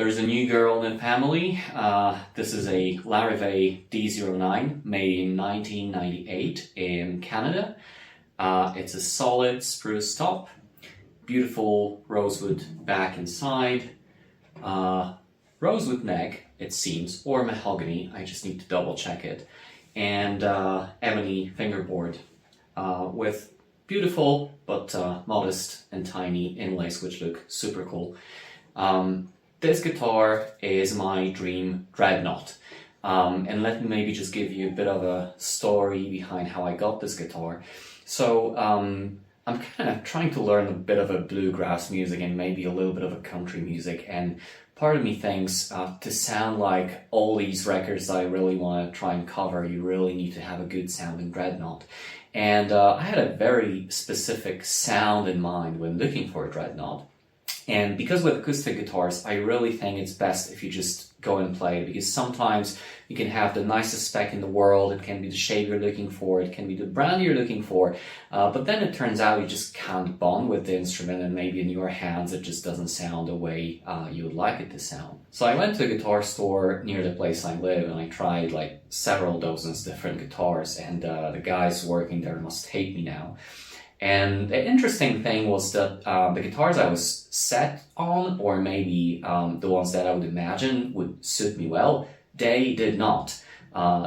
there's a new girl in the family. This is a Larrivee D-09 made in 1998 in Canada. It's a solid spruce top, beautiful rosewood back and side, rosewood neck, it seems, or mahogany, I just need to double check it, and ebony fingerboard with beautiful but modest and tiny inlays which look super cool. This guitar is my dream dreadnought, and let me maybe just give you a bit of a story behind how I got this guitar. So I'm kind of trying to learn a bit of a bluegrass music and maybe a little bit of a country music, and part of me thinks to sound like all these records that I really want to try and cover, you really need to have a good sounding dreadnought. And I had a very specific sound in mind when looking for a dreadnought. And because with acoustic guitars, I really think it's best if you just go and play it, because sometimes you can have the nicest spec in the world, it can be the shape you're looking for, it can be the brand you're looking for, but then it turns out you just can't bond with the instrument, and maybe in your hands it just doesn't sound the way you would like it to sound. So I went to a guitar store near the place I live, and I tried like several dozens different guitars, and the guys working there must hate me now. And the interesting thing was that the guitars I was set on, or maybe the ones that I would imagine would suit me well, they did not.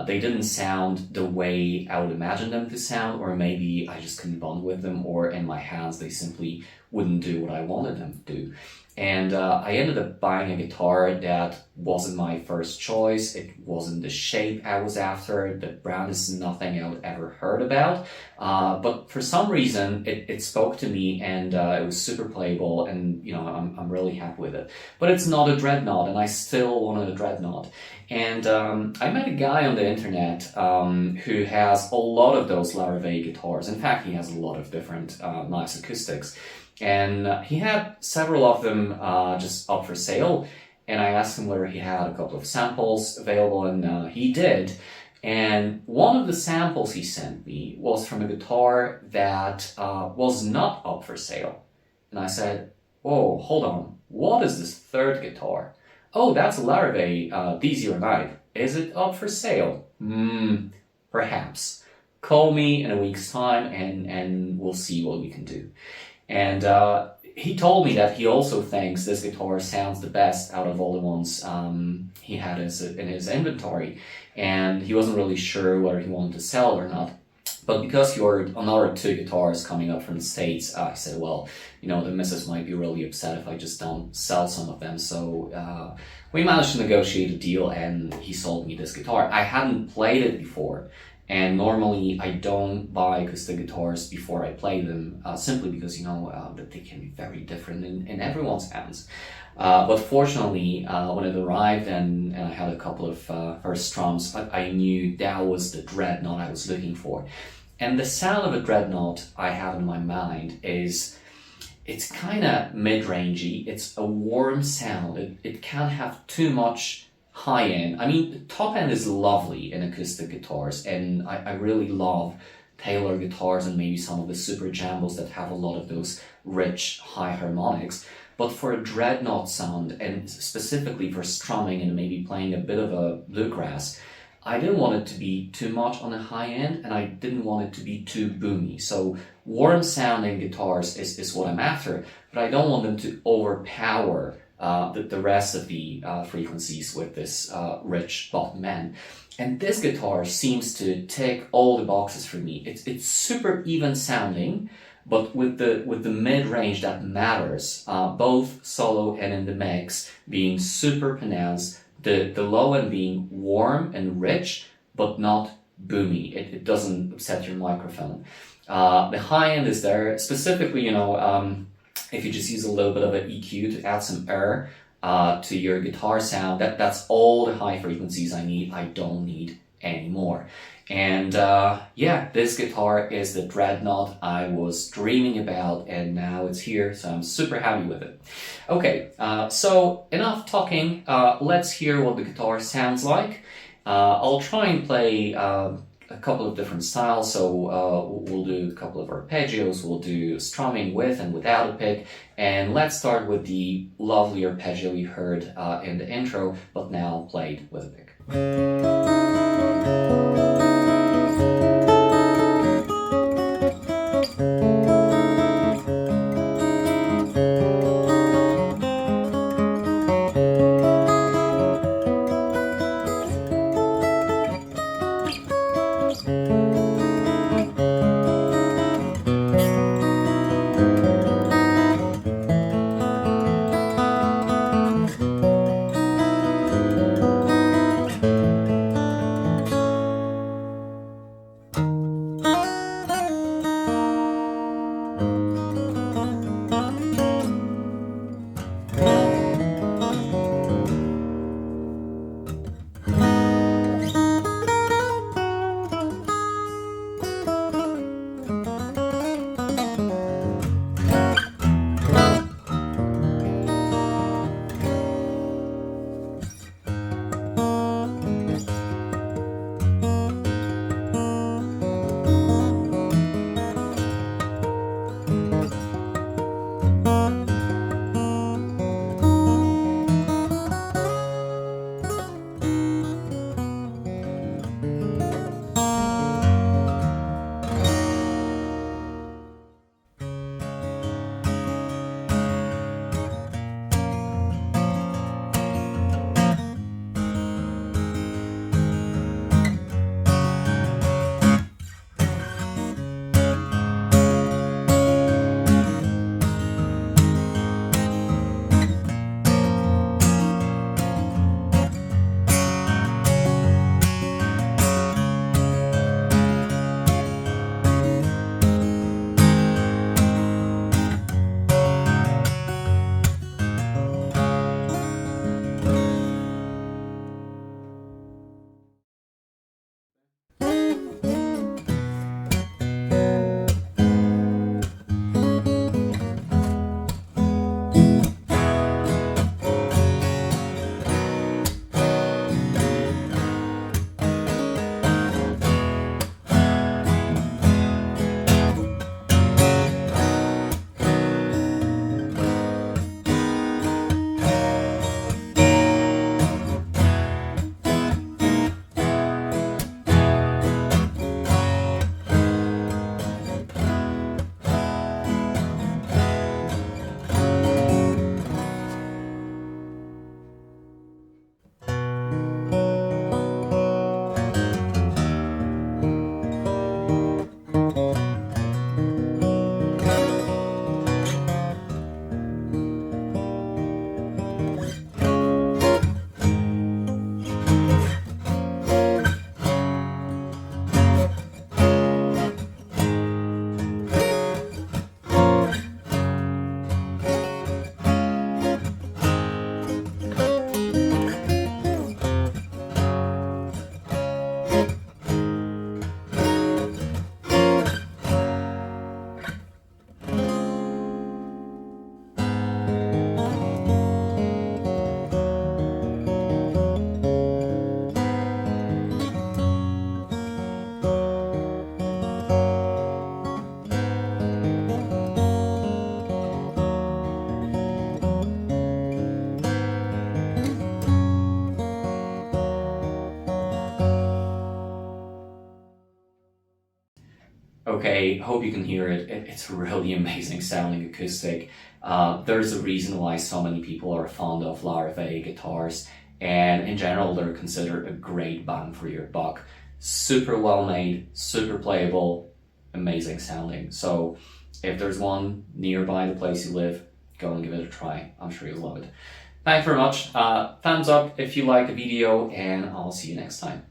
They didn't sound the way I would imagine them to sound, or maybe I just couldn't bond with them, or in my hands they simply wouldn't do what I wanted them to do. And I ended up buying a guitar that wasn't my first choice. It wasn't the shape I was after. The brand is nothing I would ever heard about. But for some reason, it spoke to me, and it was super playable, and you know, I'm really happy with it. But it's not a dreadnought, and I still wanted a dreadnought. And I met a guy on the internet who has a lot of those Larrivee guitars. In fact, he has a lot of different nice acoustics. And he had several of them just up for sale, and I asked him whether he had a couple of samples available, and he did. And one of the samples he sent me was from a guitar that was not up for sale. And I said, "Whoa, hold on, what is this third guitar?" "Oh, that's a Larrivee D-09. Is it up for sale?" Perhaps. Call me in a week's time and we'll see what we can do. And he told me that he also thinks this guitar sounds the best out of all the ones he had in his inventory. And he wasn't really sure whether he wanted to sell or not. But because he ordered another 2 guitars coming up from the States, I said, well, you know, the missus might be really upset if I just don't sell some of them. So we managed to negotiate a deal, and he sold me this guitar. I hadn't played it before. And normally I don't buy acoustic guitars before I play them, simply because, you know, that they can be very different in everyone's hands. But fortunately, when it arrived and I had a couple of first strums, I knew that was the dreadnought I was looking for. And the sound of a dreadnought I have in my mind is, it's kind of mid-rangey, it's a warm sound, it can't have too much high end. I mean, the top end is lovely in acoustic guitars, and I really love Taylor guitars and maybe some of the super jambos that have a lot of those rich high harmonics. But for a dreadnought sound, and specifically for strumming and maybe playing a bit of a bluegrass, I didn't want it to be too much on the high end, and I didn't want it to be too boomy. So warm sounding guitars is what I'm after, but I don't want them to overpower the rest of the frequencies with this rich bottom end. And this guitar seems to tick all the boxes for me. It's super even sounding, but with the mid-range that matters, both solo and in the mix being super pronounced, the low end being warm and rich, but not boomy. It doesn't upset your microphone. The high end is there, specifically, you know, if you just use a little bit of an EQ to add some air to your guitar sound, that's all the high frequencies I need. I don't need any more. And yeah, this guitar is the dreadnought I was dreaming about, and now it's here, so I'm super happy with it. Okay, so enough talking. Let's hear what the guitar sounds like. I'll try and play a a couple of different styles. So we'll do a couple of arpeggios, we'll do strumming with and without a pick. And let's start with the lovely arpeggio you heard in the intro, but now played with a pick. Okay, hope you can hear it. It's really amazing sounding acoustic. There's a reason why so many people are fond of Larrivee guitars, and in general they're considered a great bang for your buck. Super well made, super playable, amazing sounding. So if there's one nearby the place you live, go and give it a try. I'm sure you'll love it. Thanks very much. Thumbs up if you like the video, and I'll see you next time.